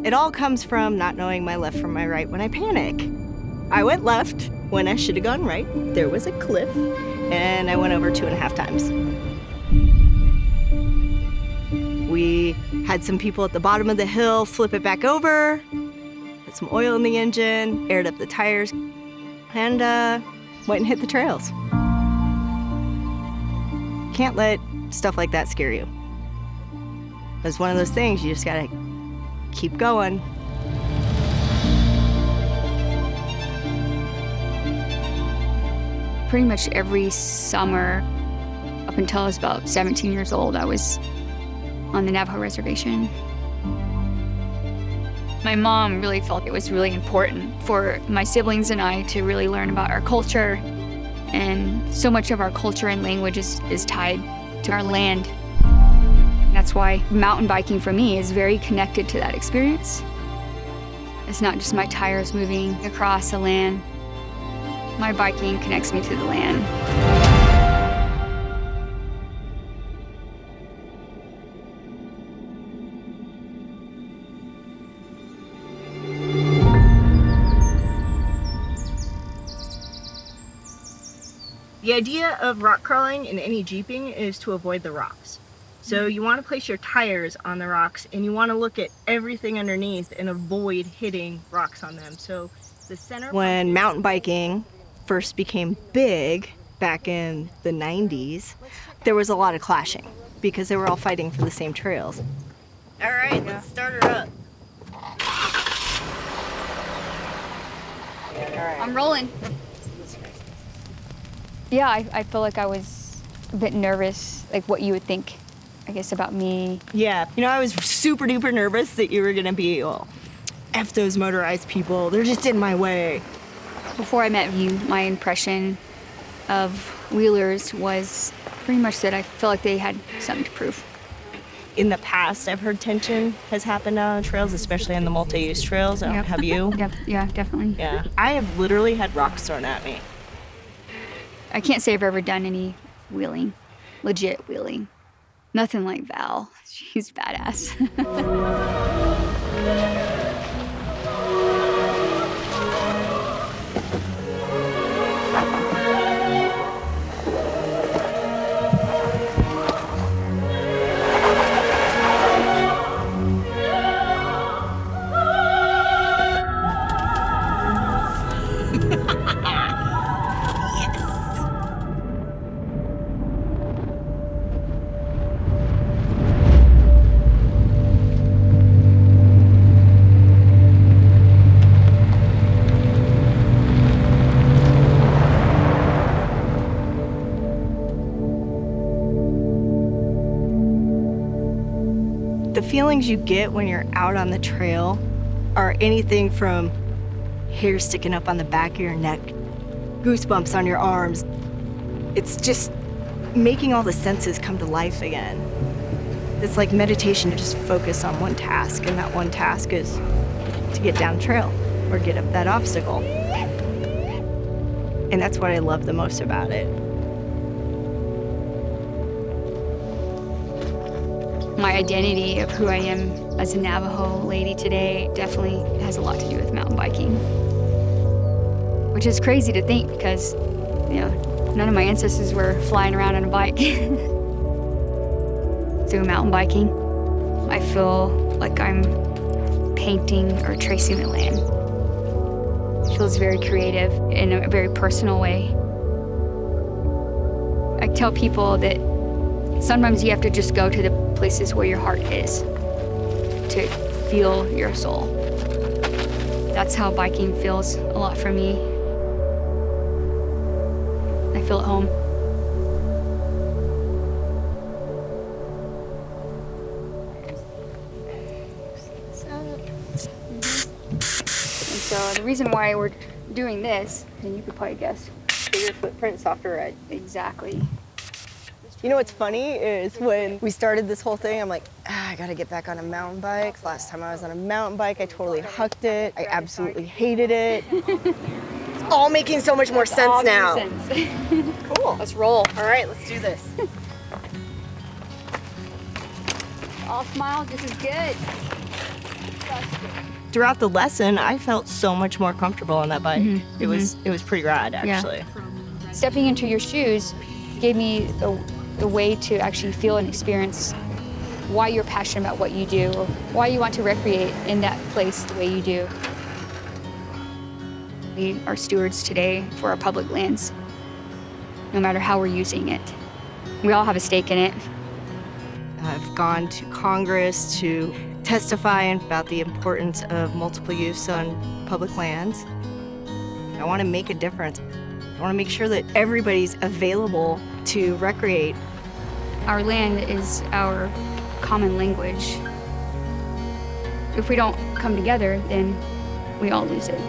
It all comes from not knowing my left from my right when I panic. I went left when I should have gone right. There was a cliff, and I went over 2.5 times. We had some people at the bottom of the hill flip it back over, put some oil in the engine, aired up the tires, and went and hit the trails. Can't let stuff like that scare you. It's one of those things you just gotta keep going. Pretty much every summer, up until I was about 17 years old, I was on the Navajo reservation. My mom really felt it was really important for my siblings and I to really learn about our culture. And so much of our culture and language is tied to our land. That's why mountain biking for me is very connected to that experience. It's not just my tires moving across the land. My biking connects me to the land. The idea of rock crawling in any jeeping is to avoid the rocks. So you want to place your tires on the rocks and you want to look at everything underneath and avoid hitting rocks on them. So the center... When mountain biking first became big back in the 90s, there was a lot of clashing because they were all fighting for the same trails. All right, let's start her up. All right. I'm rolling. Yeah, I feel like I was a bit nervous, like what you would think, I guess, about me. Yeah, you know, I was super duper nervous that you were gonna be, well, F those motorized people, they're just in my way. Before I met you, my impression of wheelers was pretty much that I felt like they had something to prove. In the past, I've heard tension has happened on trails, especially on the multi-use trails. Yep. Have you? Yeah, definitely. Yeah. I have literally had rocks thrown at me. I can't say I've ever done any wheeling, legit wheeling. Nothing like Val. She's badass. The feelings you get when you're out on the trail are anything from hair sticking up on the back of your neck, goosebumps on your arms. It's just making all the senses come to life again. It's like meditation to just focus on one task, and that one task is to get down trail or get up that obstacle. And that's what I love the most about it. My identity of who I am as a Navajo lady today definitely has a lot to do with mountain biking. Which is crazy to think because, you know, none of my ancestors were flying around on a bike. Through mountain biking, I feel like I'm painting or tracing the land. It feels very creative in a very personal way. I tell people that sometimes you have to just go to the places where your heart is to feel your soul. That's how biking feels a lot for me. I feel at home. And so the reason why we're doing this, and you could probably guess. Your footprint softer red. Exactly. You know what's funny is when we started this whole thing, I'm like, I gotta get back on a mountain bike. Last time I was on a mountain bike, I totally hucked it. I absolutely hated it. It's all making so much more sense now. Cool. Let's roll. All right, let's do this. All smiles, this is good. Throughout the lesson, I felt so much more comfortable on that bike. It was pretty rad, actually. Stepping into your shoes gave me a way to actually feel and experience why you're passionate about what you do, or why you want to recreate in that place the way you do. We are stewards today for our public lands, no matter how we're using it. We all have a stake in it. I've gone to Congress to testify about the importance of multiple use on public lands. I want to make a difference. I want to make sure that everybody's available to recreate. Our land is our common language. If we don't come together, then we all lose it.